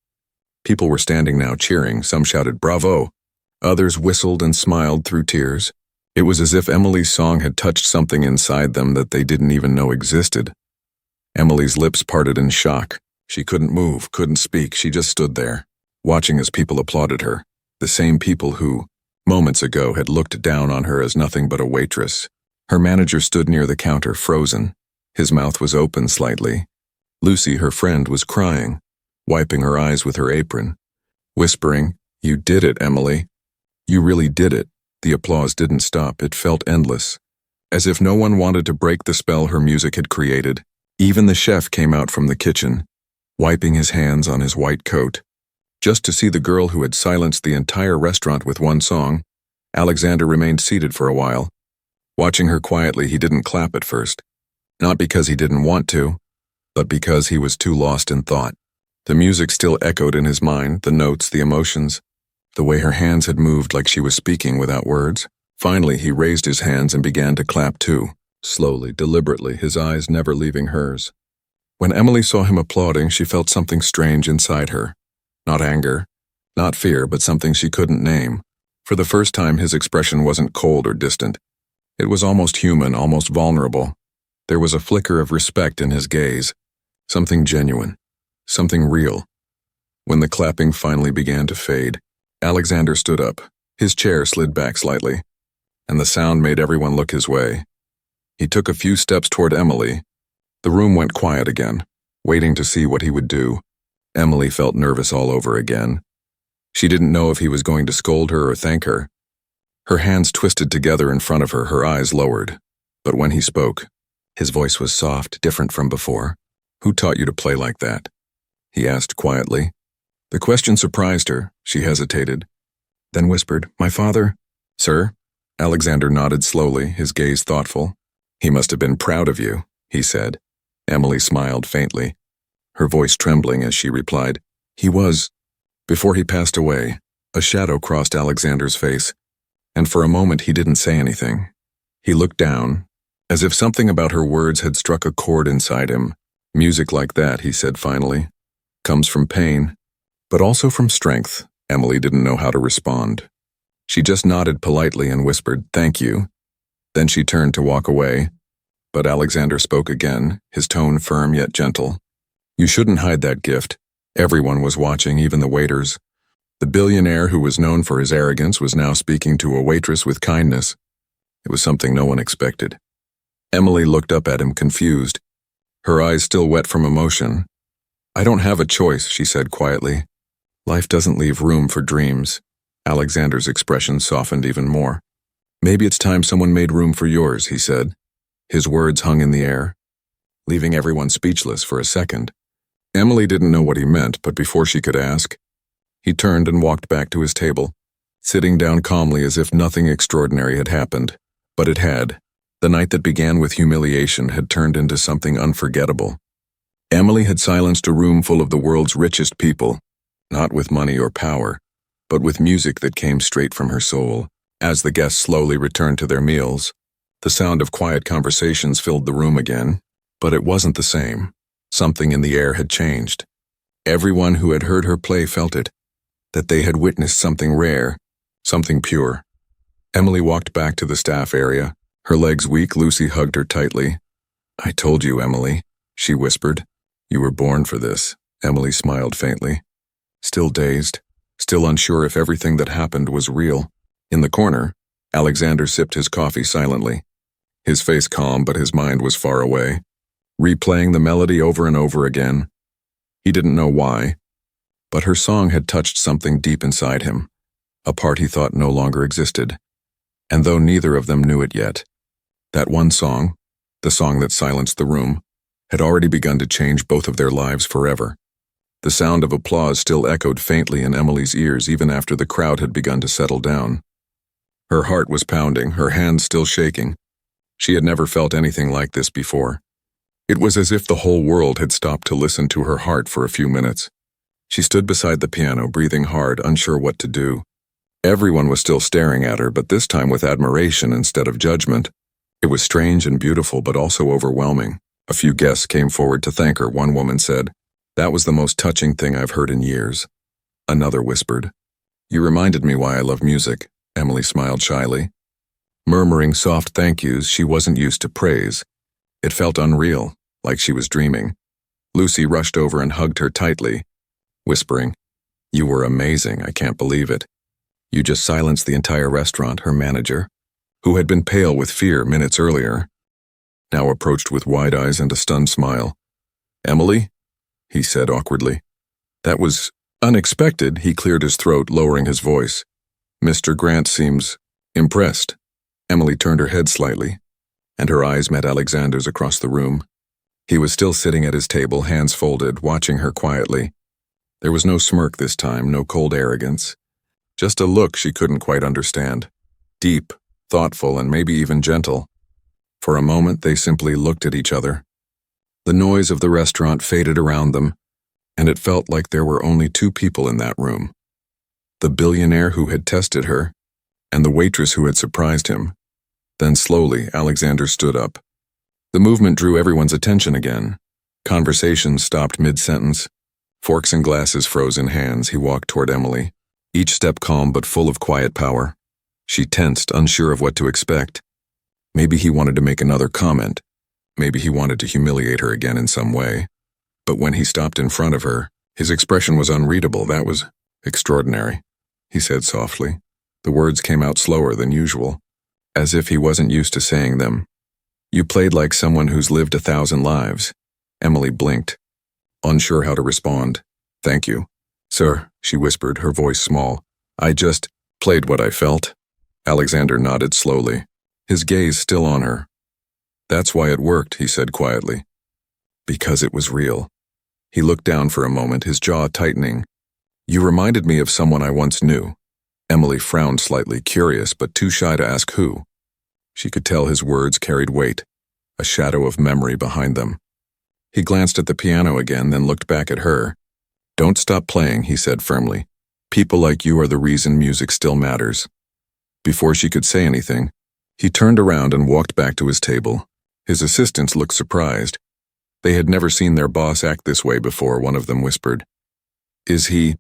People were standing now cheering. Some shouted, "Bravo!" Others whistled and smiled through tears. It was as if Emily's song had touched something inside them that they didn't even know existed. Emily's lips parted in shock. She couldn't move, couldn't speak. She just stood there, watching as people applauded her. The same people who, moments ago, had looked down on her as nothing but a waitress. Her manager stood near the counter, frozen. His mouth was open slightly. Lucy, her friend, was crying, wiping her eyes with her apron, whispering, "You did it, Emily. You really did it." The applause didn't stop. It felt endless, as if no one wanted to break the spell her music had created. Even the chef came out from the kitchen, wiping his hands on his white coat. Just to see the girl who had silenced the entire restaurant with one song, Alexander remained seated for a while. Watching her quietly, he didn't clap at first. Not because he didn't want to, but because he was too lost in thought. The music still echoed in his mind, the notes, the emotions, the way her hands had moved like she was speaking without words. Finally, he raised his hands and began to clap too, slowly, deliberately, his eyes never leaving hers. When Emily saw him applauding, she felt something strange inside her. Not anger, not fear, but something she couldn't name. For the first time, his expression wasn't cold or distant. It was almost human, almost vulnerable. There was a flicker of respect in his gaze, something genuine, something real. When the clapping finally began to fade, Alexander stood up. His chair slid back slightly, and the sound made everyone look his way. He took a few steps toward Emily. The room went quiet again, waiting to see what he would do. Emily felt nervous all over again. She didn't know if he was going to scold her or thank her. Her hands twisted together in front of her, her eyes lowered. But when he spoke, his voice was soft, different from before. "Who taught you to play like that?" he asked quietly. The question surprised her. She hesitated, then whispered, "My father." "Sir?" Alexander nodded slowly, his gaze thoughtful. "He must have been proud of you," he said. Emily smiled faintly, her voice trembling as she replied, "He was." Before he passed away, a shadow crossed Alexander's face, and for a moment he didn't say anything. He looked down, as if something about her words had struck a chord inside him. "Music like that," he said finally, "comes from pain, but also from strength." Emily didn't know how to respond. She just nodded politely and whispered, "Thank you." Then she turned to walk away, but Alexander spoke again, his tone firm yet gentle. "You shouldn't hide that gift. Everyone was watching, even the waiters." The billionaire who was known for his arrogance was now speaking to a waitress with kindness. It was something no one expected. Emily looked up at him, confused, her eyes still wet from emotion. "I don't have a choice," she said quietly. "Life doesn't leave room for dreams." Alexander's expression softened even more. "Maybe it's time someone made room for yours," he said. His words hung in the air, leaving everyone speechless for a second. Emily didn't know what he meant, but before she could ask, he turned and walked back to his table, sitting down calmly as if nothing extraordinary had happened. But it had. The night that began with humiliation had turned into something unforgettable. Emily had silenced a room full of the world's richest people, not with money or power, but with music that came straight from her soul. As the guests slowly returned to their meals, the sound of quiet conversations filled the room again, but it wasn't the same. Something in the air had changed. Everyone who had heard her play felt it, that they had witnessed something rare, something pure. Emily walked back to the staff area, her legs weak. Lucy hugged her tightly. "I told you, Emily," she whispered. "You were born for this." Emily smiled faintly, still dazed, still unsure if everything that happened was real. In the corner, Alexander sipped his coffee silently, his face calm, but his mind was far away, replaying the melody over and over again. He didn't know why, but her song had touched something deep inside him, a part he thought no longer existed. And though neither of them knew it yet, that one song, the song that silenced the room, had already begun to change both of their lives forever. The sound of applause still echoed faintly in Emily's ears even after the crowd had begun to settle down. Her heart was pounding, her hands still shaking. She had never felt anything like this before. It was as if the whole world had stopped to listen to her heart for a few minutes. She stood beside the piano, breathing hard, unsure what to do. Everyone was still staring at her, but this time with admiration instead of judgment. It was strange and beautiful, but also overwhelming. A few guests came forward to thank her. One woman said, "That was the most touching thing I've heard in years." Another whispered, "You reminded me why I love music." Emily smiled shyly. Murmuring soft thank yous, she wasn't used to praise. It felt unreal, like she was dreaming. Lucy rushed over and hugged her tightly, whispering, "You were amazing, I can't believe it." You just silenced the entire restaurant. Her manager, who had been pale with fear minutes earlier, now approached with wide eyes and a stunned smile. "Emily?" he said awkwardly. "That was unexpected." He cleared his throat, lowering his voice. "Mr. Grant seems impressed." Emily turned her head slightly, and her eyes met Alexander's across the room. He was still sitting at his table, hands folded, watching her quietly. There was no smirk this time, no cold arrogance. Just a look she couldn't quite understand. Deep, thoughtful, and maybe even gentle. For a moment, they simply looked at each other. The noise of the restaurant faded around them, and it felt like there were only two people in that room. The billionaire who had tested her, and the waitress who had surprised him. Then slowly, Alexander stood up. The movement drew everyone's attention again. Conversation stopped mid-sentence. Forks and glasses froze in hands. He walked toward Emily, each step calm but full of quiet power. She tensed, unsure of what to expect. Maybe he wanted to make another comment. Maybe he wanted to humiliate her again in some way. But when he stopped in front of her, his expression was unreadable. "That was extraordinary," he said softly. The words came out slower than usual, as if he wasn't used to saying them. "You played like someone who's lived 1,000 lives." Emily blinked, unsure how to respond. "Thank you, sir," she whispered, her voice small. "I just played what I felt." Alexander nodded slowly, his gaze still on her. "That's why it worked," he said quietly. "Because it was real." He looked down for a moment, his jaw tightening. "You reminded me of someone I once knew." Emily frowned slightly, curious but too shy to ask who. She could tell his words carried weight, a shadow of memory behind them. He glanced at the piano again, then looked back at her. "Don't stop playing," he said firmly. "People like you are the reason music still matters." Before she could say anything, he turned around and walked back to his table. His assistants looked surprised. They had never seen their boss act this way before. One of them whispered, "Is he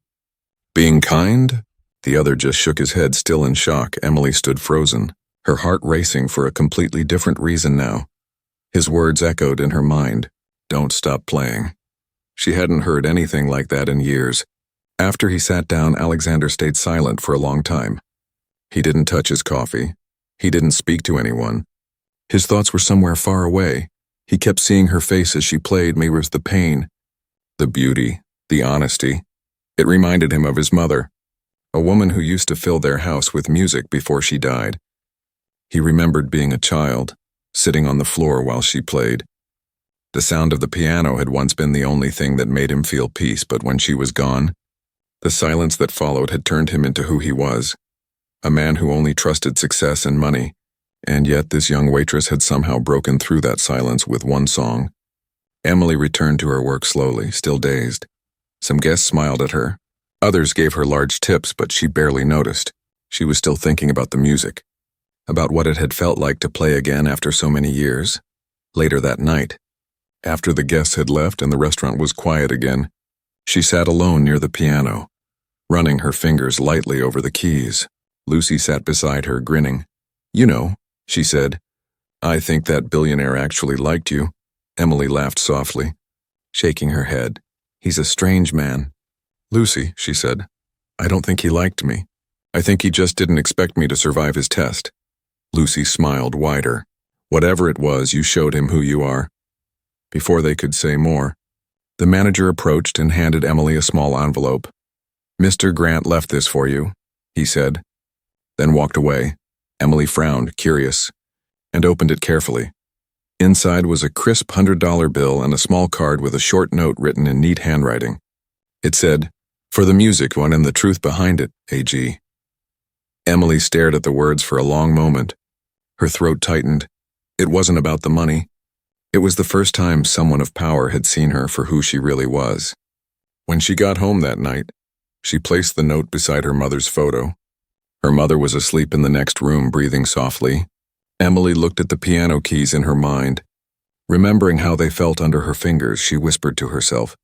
being kind?" The other just shook his head, still in shock. Emily stood frozen, her heart racing for a completely different reason now. His words echoed in her mind. "Don't stop playing." She hadn't heard anything like that in years. After he sat down, Alexander stayed silent for a long time. He didn't touch his coffee. He didn't speak to anyone. His thoughts were somewhere far away. He kept seeing her face as she played. Maybe it was the pain, the beauty, the honesty. It reminded him of his mother, a woman who used to fill their house with music before she died. He remembered being a child, sitting on the floor while she played. The sound of the piano had once been the only thing that made him feel peace, but when she was gone, the silence that followed had turned him into who he was, a man who only trusted success and money. And yet this young waitress had somehow broken through that silence with one song. Emily returned to her work slowly, still dazed. Some guests smiled at her. Others gave her large tips, but she barely noticed. She was still thinking about the music, about what it had felt like to play again after so many years. Later that night, after the guests had left and the restaurant was quiet again, she sat alone near the piano, running her fingers lightly over the keys. Lucy sat beside her, grinning. "You know," she said, "I think that billionaire actually liked you." Emily laughed softly, shaking her head. "He's a strange man." "Lucy," she said, "I don't think he liked me. I think he just didn't expect me to survive his test." Lucy smiled wider. "Whatever it was, you showed him who you are." Before they could say more, the manager approached and handed Emily a small envelope. "Mr. Grant left this for you," he said, then walked away. Emily frowned, curious, and opened it carefully. Inside was a crisp $100 bill and a small card with a short note written in neat handwriting. It said, "For the music one and the truth behind it, AG." Emily stared at the words for a long moment. Her throat tightened. It wasn't about the money. It was the first time someone of power had seen her for who she really was. When she got home that night, she placed the note beside her mother's photo. Her mother was asleep in the next room, breathing softly. Emily looked at the piano keys in her mind. Remembering how they felt under her fingers, she whispered to herself,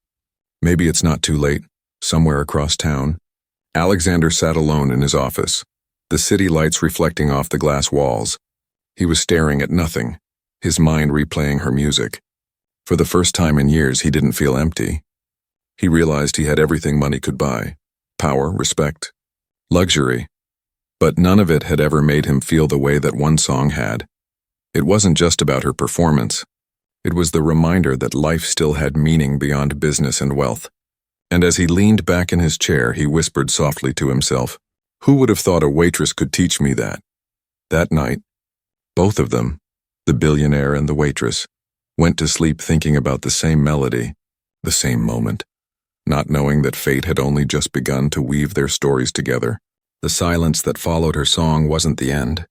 "Maybe it's not too late." Somewhere across town, Alexander sat alone in his office, the city lights reflecting off the glass walls. He was staring at nothing, his mind replaying her music. For the first time in years, he didn't feel empty. He realized he had everything money could buy: power, respect, luxury. But none of it had ever made him feel the way that one song had. It wasn't just about her performance. It was the reminder that life still had meaning beyond business and wealth. And as he leaned back in his chair, he whispered softly to himself, "Who would have thought a waitress could teach me that?" That night, both of them, the billionaire and the waitress, went to sleep thinking about the same melody, the same moment, not knowing that fate had only just begun to weave their stories together. The silence that followed her song wasn't the end.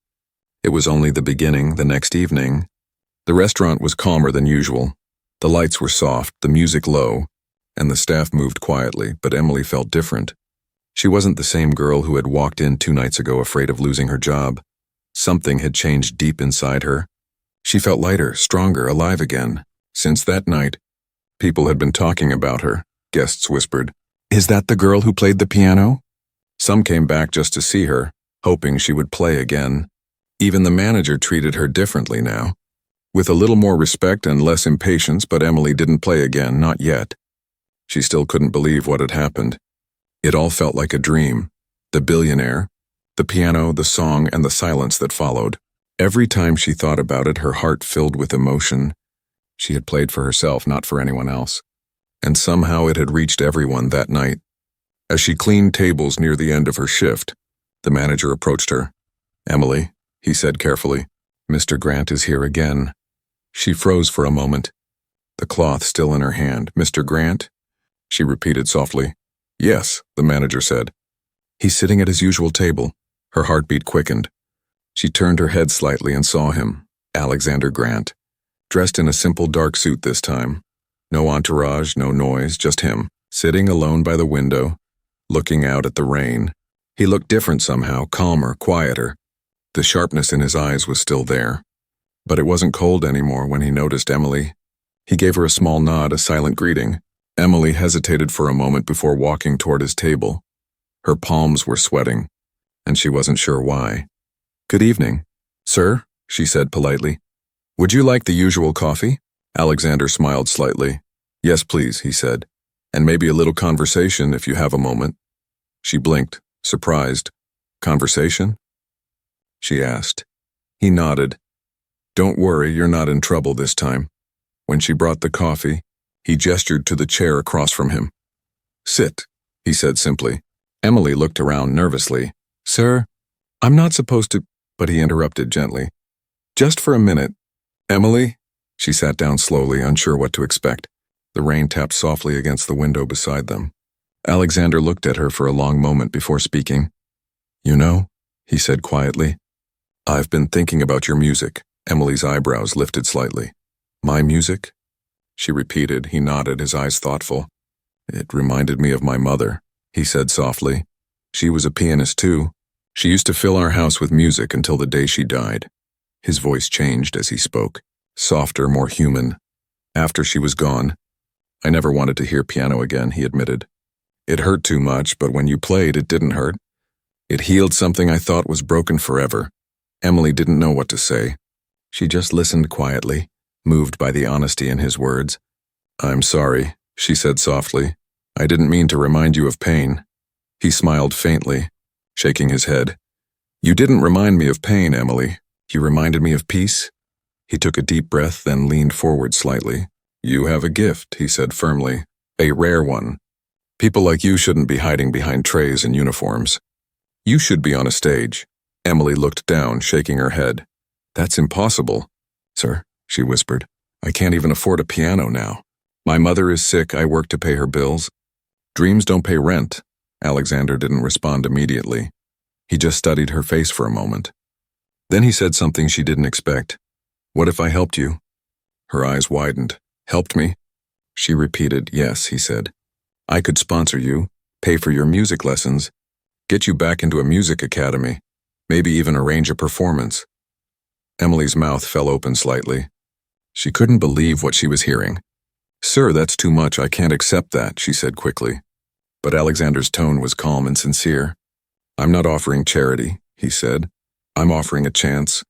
It was only the beginning. The next evening, the restaurant was calmer than usual. The lights were soft, the music low, and the staff moved quietly, but Emily felt different. She wasn't the same girl who had walked in 2 nights ago afraid of losing her job. Something had changed deep inside her. She felt lighter, stronger, alive again. Since that night, people had been talking about her. Guests whispered, "Is that the girl who played the piano?" Some came back just to see her, hoping she would play again. Even the manager treated her differently now, with a little more respect and less impatience, but Emily didn't play again, not yet. She still couldn't believe what had happened. It all felt like a dream. The billionaire, the piano, the song, and the silence that followed. Every time she thought about it, her heart filled with emotion. She had played for herself, not for anyone else. And somehow it had reached everyone that night. As she cleaned tables near the end of her shift, the manager approached her. "Emily," he said carefully, "Mr. Grant is here again." She froze for a moment, the cloth still in her hand. "Mr. Grant?" she repeated softly. "Yes," the manager said. "He's sitting at his usual table." Her heartbeat quickened. She turned her head slightly and saw him, Alexander Grant, dressed in a simple dark suit this time. No entourage, no noise, just him, sitting alone by the window, looking out at the rain. He looked different somehow, calmer, quieter. The sharpness in his eyes was still there. But it wasn't cold anymore when he noticed Emily. He gave her a small nod, a silent greeting. Emily hesitated for a moment before walking toward his table. Her palms were sweating, and she wasn't sure why. "Good evening, sir," she said politely. "Would you like the usual coffee?" Alexander smiled slightly. "Yes, please," he said. "And maybe a little conversation if you have a moment." She blinked, surprised. "Conversation?" she asked. He nodded. "Don't worry, you're not in trouble this time." When she brought the coffee, he gestured to the chair across from him. "Sit," he said simply. Emily looked around nervously. "Sir, I'm not supposed to—" But he interrupted gently. "Just for a minute. Emily?" She sat down slowly, unsure what to expect. The rain tapped softly against the window beside them. Alexander looked at her for a long moment before speaking. "You know," he said quietly, "I've been thinking about your music." Emily's eyebrows lifted slightly. "My music?" she repeated. He nodded, his eyes thoughtful. "It reminded me of my mother," he said softly. "She was a pianist too. She used to fill our house with music until the day she died." His voice changed as he spoke, softer, more human. "After she was gone, I never wanted to hear piano again," he admitted. "It hurt too much, but when you played, it didn't hurt. It healed something I thought was broken forever." Emily didn't know what to say. She just listened quietly, moved by the honesty in his words. "I'm sorry," she said softly. "I didn't mean to remind you of pain." He smiled faintly, shaking his head. "You didn't remind me of pain, Emily. You reminded me of peace." He took a deep breath, then leaned forward slightly. "You have a gift," he said firmly. "A rare one. People like you shouldn't be hiding behind trays and uniforms. You should be on a stage." Emily looked down, shaking her head. "That's impossible." "Sir," she whispered, "I can't even afford a piano now. My mother is sick, I work to pay her bills. Dreams don't pay rent." Alexander didn't respond immediately. He just studied her face for a moment. Then he said something she didn't expect. "What if I helped you?" Her eyes widened. "Helped me?" She repeated. "Yes," he said. "I could sponsor you, pay for your music lessons. Get you back into a music academy, maybe even arrange a performance. Emily's mouth fell open slightly. She couldn't believe what she was hearing. Sir, that's too much, I can't accept that, she said quickly. But Alexander's tone was calm and sincere. I'm not offering charity, he said. I'm offering a chance.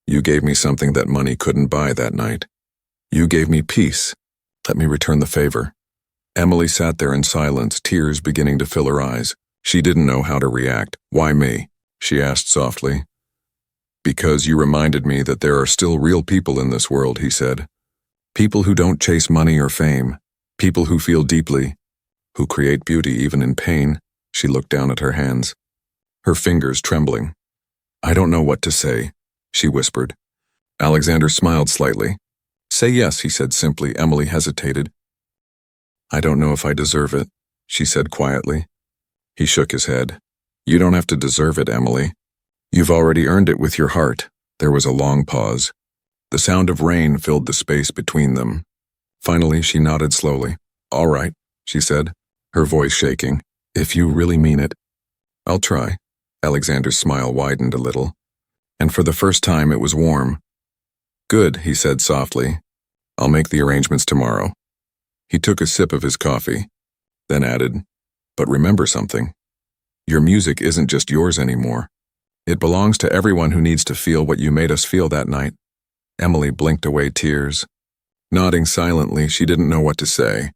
You gave me something that money couldn't buy that night. You gave me peace. Let me return the favor. Emily sat there in silence, tears beginning to fill her eyes. She didn't know how to react. Why me? She asked softly. Because you reminded me that there are still real people in this world, he said. People who don't chase money or fame. People who feel deeply. Who create beauty even in pain. She looked down at her hands, her fingers trembling. I don't know what to say, she whispered. Alexander smiled slightly. Say yes, he said simply. Emily hesitated. I don't know if I deserve it, she said quietly. He shook his head. You don't have to deserve it, Emily. You've already earned it with your heart. There was a long pause. The sound of rain filled the space between them. Finally, she nodded slowly. All right, she said, her voice shaking. If you really mean it. I'll try. Alexander's smile widened a little. And for the first time, it was warm. Good, he said softly. I'll make the arrangements tomorrow. He took a sip of his coffee, then added, but remember something. Your music isn't just yours anymore. It belongs to everyone who needs to feel what you made us feel that night. Emily blinked away tears. Nodding silently, she didn't know what to say.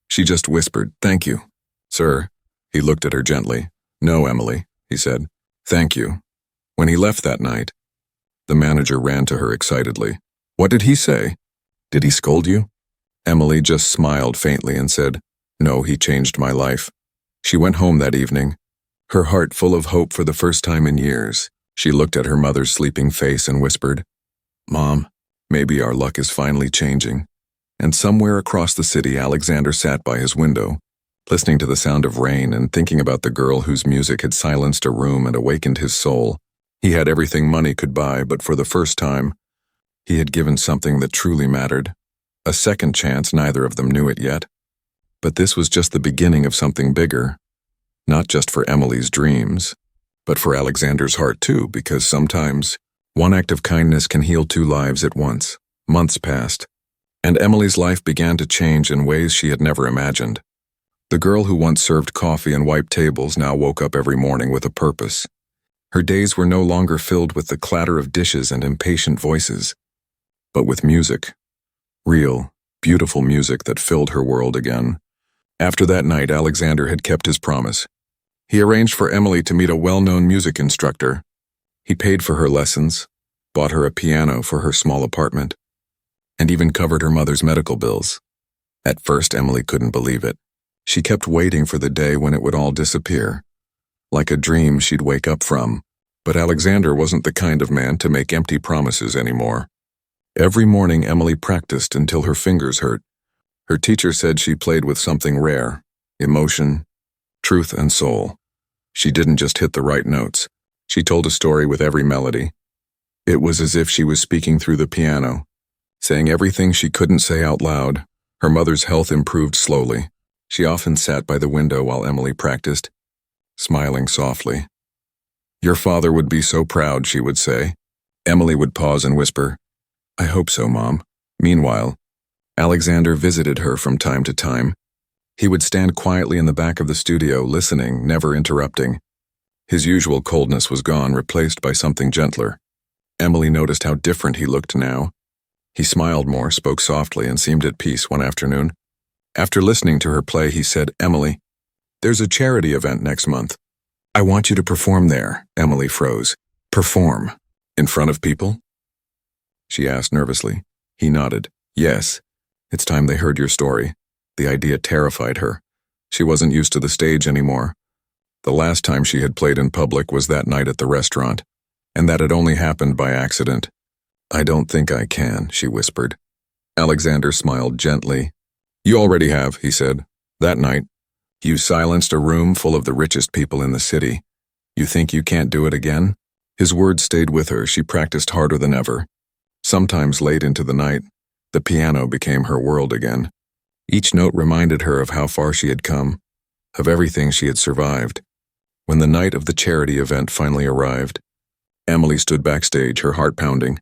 She just whispered, thank you. Sir, he looked at her gently. No, Emily, he said. Thank you. When he left that night, the manager ran to her excitedly. What did he say? Did he scold you? Emily just smiled faintly and said, no, he changed my life. She went home that evening, her heart full of hope for the first time in years. She looked at her mother's sleeping face and whispered, Mom, maybe our luck is finally changing. And somewhere across the city, Alexander sat by his window, listening to the sound of rain and thinking about the girl whose music had silenced a room and awakened his soul. He had everything money could buy, but for the first time, he had given something that truly mattered. A second chance, neither of them knew it yet. But this was just the beginning of something bigger. Not just for Emily's dreams, but for Alexander's heart too, because sometimes one act of kindness can heal two lives at once. Months passed, and Emily's life began to change in ways she had never imagined. The girl who once served coffee and wiped tables now woke up every morning with a purpose. Her days were no longer filled with the clatter of dishes and impatient voices, but with music. Real, beautiful music that filled her world again. After that night, Alexander had kept his promise. He arranged for Emily to meet a well-known music instructor. He paid for her lessons, bought her a piano for her small apartment, and even covered her mother's medical bills. At first, Emily couldn't believe it. She kept waiting for the day when it would all disappear, like a dream she'd wake up from. But Alexander wasn't the kind of man to make empty promises anymore. Every morning, Emily practiced until her fingers hurt. Her teacher said she played with something rare, emotion, truth, and soul. She didn't just hit the right notes. She told a story with every melody. It was as if she was speaking through the piano, saying everything she couldn't say out loud. Her mother's health improved slowly. She often sat by the window while Emily practiced, smiling softly. Your father would be so proud, she would say. Emily would pause and whisper, I hope so, Mom. Meanwhile, Alexander visited her from time to time. He would stand quietly in the back of the studio, listening, never interrupting. His usual coldness was gone, replaced by something gentler. Emily noticed how different he looked now. He smiled more, spoke softly, and seemed at peace one afternoon. After listening to her play, he said, Emily, there's a charity event next month. I want you to perform there. Emily froze. Perform? In front of people? She asked nervously. He nodded. Yes. It's time they heard your story. The idea terrified her. She wasn't used to the stage anymore. The last time she had played in public was that night at the restaurant, and that had only happened by accident. I don't think I can, she whispered. Alexander smiled gently. You already have, he said. That night, you silenced a room full of the richest people in the city. You think you can't do it again? His words stayed with her. She practiced harder than ever. Sometimes late into the night, the piano became her world again. Each note reminded her of how far she had come, of everything she had survived. When the night of the charity event finally arrived, Emily stood backstage, her heart pounding.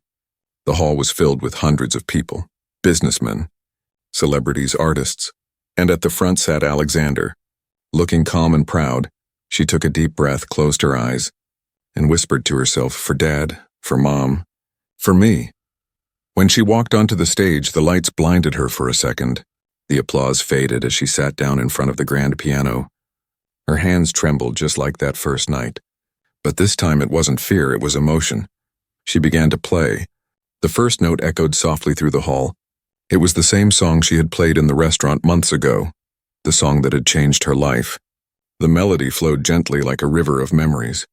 The hall was filled with hundreds of people, businessmen, celebrities, artists, and at the front sat Alexander. Looking calm and proud, she took a deep breath, closed her eyes, and whispered to herself, "For Dad, for Mom, for me." When she walked onto the stage, the lights blinded her for a second. The applause faded as she sat down in front of the grand piano. Her hands trembled just like that first night. But this time it wasn't fear, it was emotion. She began to play. The first note echoed softly through the hall. It was the same song she had played in the restaurant months ago, the song that had changed her life. The melody flowed gently like a river of memories.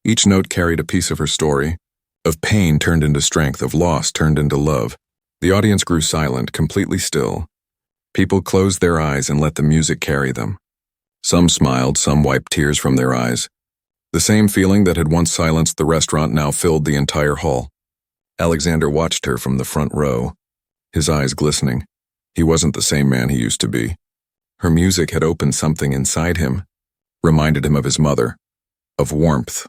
Each note carried a piece of her story, of pain turned into strength, of loss turned into love. The audience grew silent, completely still. People closed their eyes and let the music carry them. Some smiled, some wiped tears from their eyes. The same feeling that had once silenced the restaurant now filled the entire hall. Alexander watched her from the front row, his eyes glistening. He wasn't the same man he used to be. Her music had opened something inside him, reminded him of his mother, of warmth,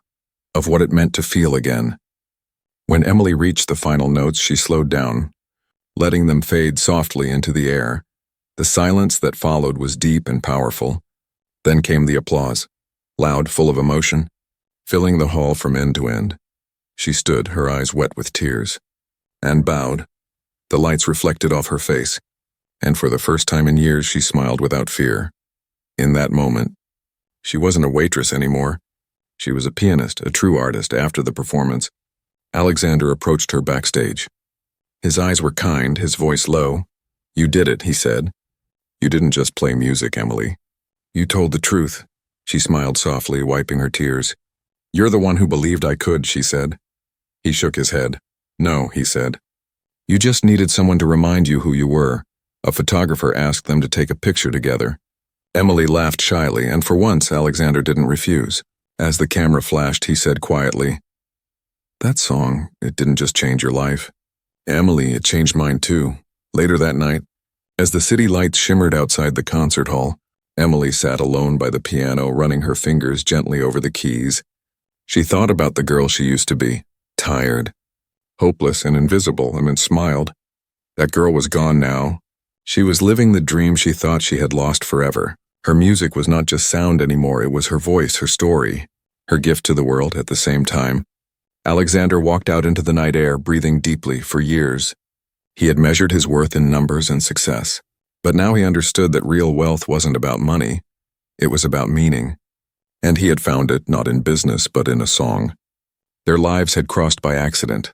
of what it meant to feel again. When Emily reached the final notes, she slowed down, letting them fade softly into the air. The silence that followed was deep and powerful. Then came the applause, loud, full of emotion, filling the hall from end to end. She stood, her eyes wet with tears, and bowed. The lights reflected off her face, and for the first time in years she smiled without fear. In that moment, she wasn't a waitress anymore. She was a pianist, a true artist. After the performance, Alexander approached her backstage. His eyes were kind, his voice low. "You did it," he said. "You didn't just play music, Emily. You told the truth." She smiled softly, wiping her tears. "You're the one who believed I could," she said. He shook his head. "No," he said. "You just needed someone to remind you who you were." A photographer asked them to take a picture together. Emily laughed shyly, and for once Alexander didn't refuse. As the camera flashed, he said quietly, "That song, it didn't just change your life. Emily, it changed mine too." Later that night, as the city lights shimmered outside the concert hall, Emily sat alone by the piano, running her fingers gently over the keys. She thought about the girl she used to be, tired, hopeless and invisible, and then smiled. That girl was gone now. She was living the dream she thought she had lost forever. Her music was not just sound anymore, it was her voice, her story, her gift to the world at the same time. Alexander walked out into the night air, breathing deeply. For years, he had measured his worth in numbers and success. But now he understood that real wealth wasn't about money. It was about meaning. And he had found it not in business, but in a song. Their lives had crossed by accident,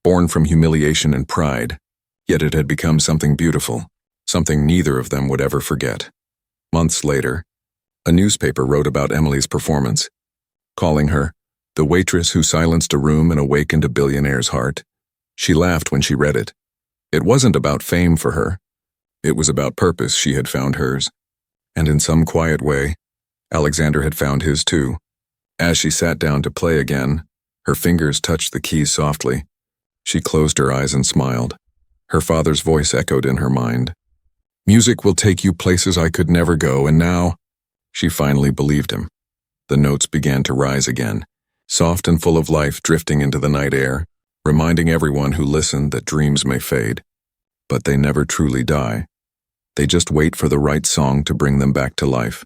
born from humiliation and pride, yet it had become something beautiful, something neither of them would ever forget. Months later, a newspaper wrote about Emily's performance, calling her the waitress who silenced a room and awakened a billionaire's heart. She laughed when she read it. It wasn't about fame for her. It was about purpose. She had found hers. And in some quiet way, Alexander had found his too. As she sat down to play again, her fingers touched the keys softly. She closed her eyes and smiled. Her father's voice echoed in her mind. "Music will take you places I could never go," and now, she finally believed him. The notes began to rise again, soft and full of life, drifting into the night air, reminding everyone who listened that dreams may fade, but they never truly die. They just wait for the right song to bring them back to life.